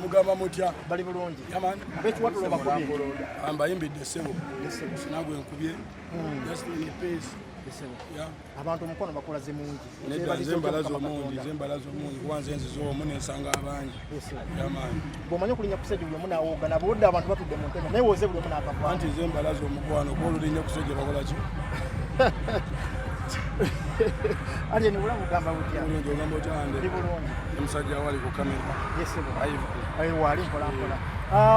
Mugamba mutya bali bulungi yamani Kiwatule bakubye ambayimbidde ssebo sinagwe nkubye just in the pace abantu omukono bakulaze mungi zembalazo omungi kubanze enzizo omu nensanga abangi yamani bw'omanyi okulinya kusejja buli omu n'awooga nabudde abantu batudde mu ntebe naye woze buli omu n'akava anti zembalazo omukwano gw'olulinya kusejja bakola ki ate nibulamu gamba butya ogamba okyande omusajja awali ku kamera wali mpolampola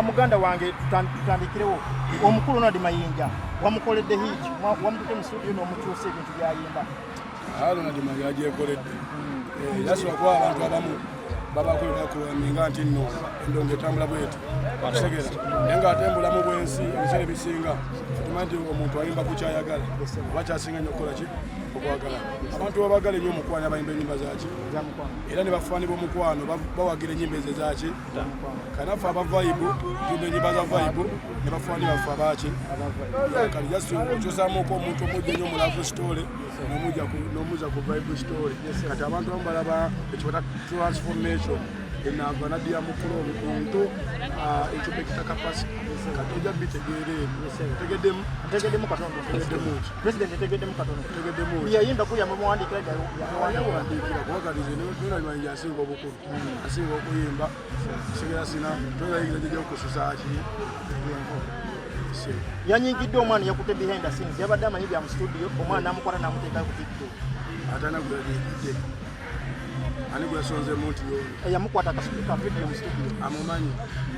muganda wange tutandikirewo omukulu Nadi Mayinja wamukoledde hiki wamutute mu studio n'omukyusa ebintu byayimba Nadi Mayinja agyekoledde yasobola kuba abantu abamu babako bakuwaminga nti nno endongo etambula bweti segera naye ng'ate mbulamu bw'ensi ebiseera ebisinga tumanyi nti omuntu ayimba ku kyayagala oba kyasinga nnyo okukola ki okwagala abantu babagala ennyo omukwano abayimba ennyimba zaki era ne bafaani b'omukwano bawagira ennyimba ezo ezaki kanaffe aba vibe tuyimba ennyimba za vibe ne bafaani baffe abaki kali jasi okyosaamuuko omuntu omujja ennyo mu love story n'omuzza ku vibe story kati abantu abamu balaba ekibata transformation enava nadia mukulu omuntu ekyo bekita kapasite kati ojja bitegeere tegeddemu katono president tegeddemu katono yayimba kuya muwandiikira yamuwandiikira kuwakalize Nadi Mayinja asinga obukulu asinga okuyimba sigera sina toyayinza jja okususaki yanyingidde omwana yakutte behind the scenes yabadde amanyi bya mu studio omwana namukwata namuteeka ku tiktok atanaguyanyingidde ani gwe yasonzemu nti yamukwata akasupika video mu studio amumanyi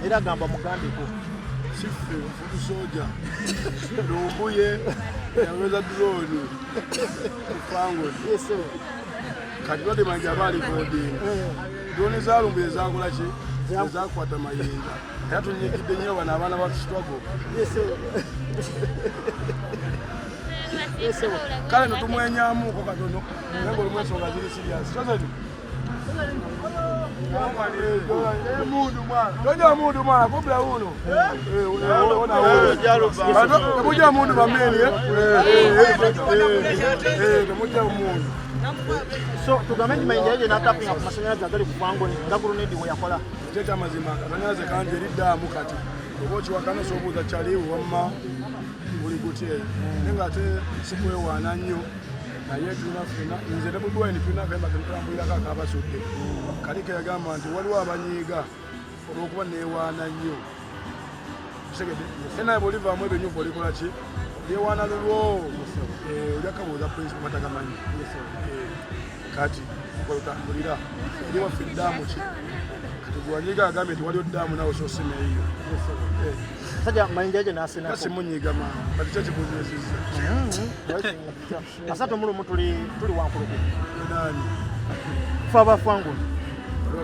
era agamba mugambeko siffe futusoja lumbuye yaweza drone kufango kati Nadi Mayinja abaali kodinga drone zalumbuye zakola ki zakwata Mayinja era tunyigidde nnyo bano abaana batusitwago kale netumwenyamuuko katono naye ngaolimu ensonga ziri sirias toja mundu mwana kubula uno temuja mundu bameni temuja mundu so tugambe nti Mayinja yeje n'atapinga ku masanyalaze agali ku Fangoni nga gulunedi we yakola kyekya mazima akasanyalaze kanje eriddamu kati oba okiwakana osobuuza kyaliwo wamma buli gutye naye ng'ate sikwewaana nnyo naye tunafuna nze ne budwaini tunakemba temutambulirako akabasudde kaliko yagamba nti waliwo abanyiiga olw'okuba neewaana nnyo segede naye naye bw'olivaamu ebyo nyumba olikola ki lyewaana lulwo olyakabuuza prinsipo matagamanyi kati olutambulira eri waffe eddaamu ki kati gwanyiiga agambye nti waliwo ddaamu nawe sosemeeyo sajja Mayinja yeje n'asena kasimunyiiga maama kati kyekikunyezizza asatu mulumu tuli wankuluku nani fe aba Fangoni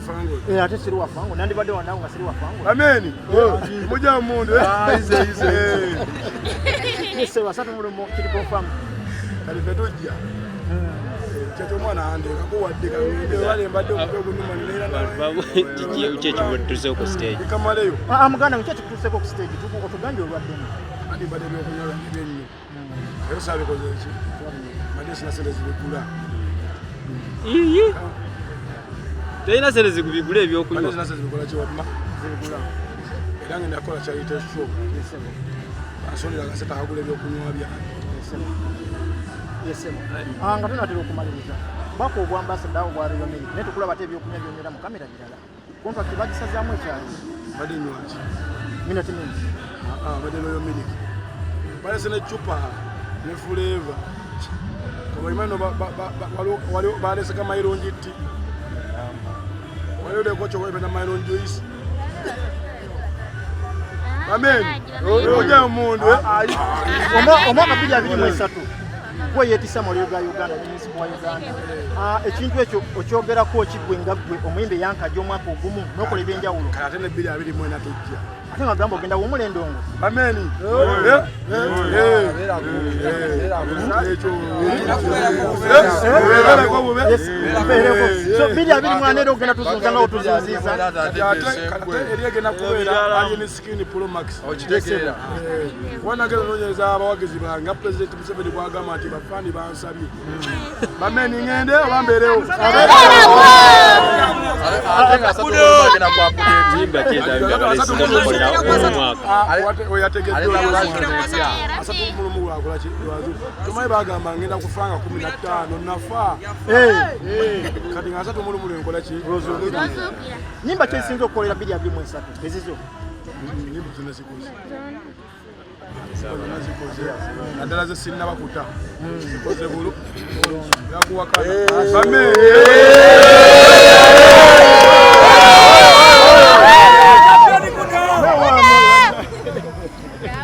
Fangoni ate siri wa Fangoni nandibadde wandawo nga siri wa Fangoni ameni muja mundu ise asatu mulumu kiri confirm kali fe tujja kyekyo omwana andeeka kuwadde kale mbadde okugunuma kyekibudduseeko ku stage ikamaleyo muganda nkyo kikutuseeko ku stage otugambye olwaddemu andi mbadde ebyokunywa byennyo era saabikoze ki mbadde sina sente zibigula tolina sente zikubigula ebyokunywa sina sente zibikola kiwamma zibigula era ngenda kukola kyayita esho ansonera akaseta akagula ebyokunywa byange nga tunatera okumaliriza baka obwambasada awo bwa Royal Milk naye tukulaba ate ebyokunywa byonera mu kamera birala kontrakiti bagisazaamu ekyalo mbadde nywaki minoti mingi mbadde Royal Milk balese necupa ne Flavor kabaimano balese kamayirungi ti waliodekochokoepena mayirungi juice amen oja omundu omwaka 2023 gwe yeetisa mu lyo ga Uganda n'eminisita wa Uganda ekintu ekyo okyogerako kigwe nga ggwe omuyimbi yankajja omwaka ogumu n'okola ebyenjawulo kale ate ne 2024 tujja ate nga gamba ogenda wumula endongo bameni so bidi abiri mwanera ogenda tuzunza nga otuzunziza ate eri egenda kubeera alien skin pro max wanagenda nonyeza abawagizi bange nga President Museveni bwagamba nti bafaani bansabye bameni ngende obambeerewo tumanyi bagamba ngenda kufanga 15 nafa kati nga 3 enkolaki nyimba kyesinza okukolera 2-3 ezizo nyimba zinazikoze naddala ze sinnabakuta zikoze bulu yakuwakana bameni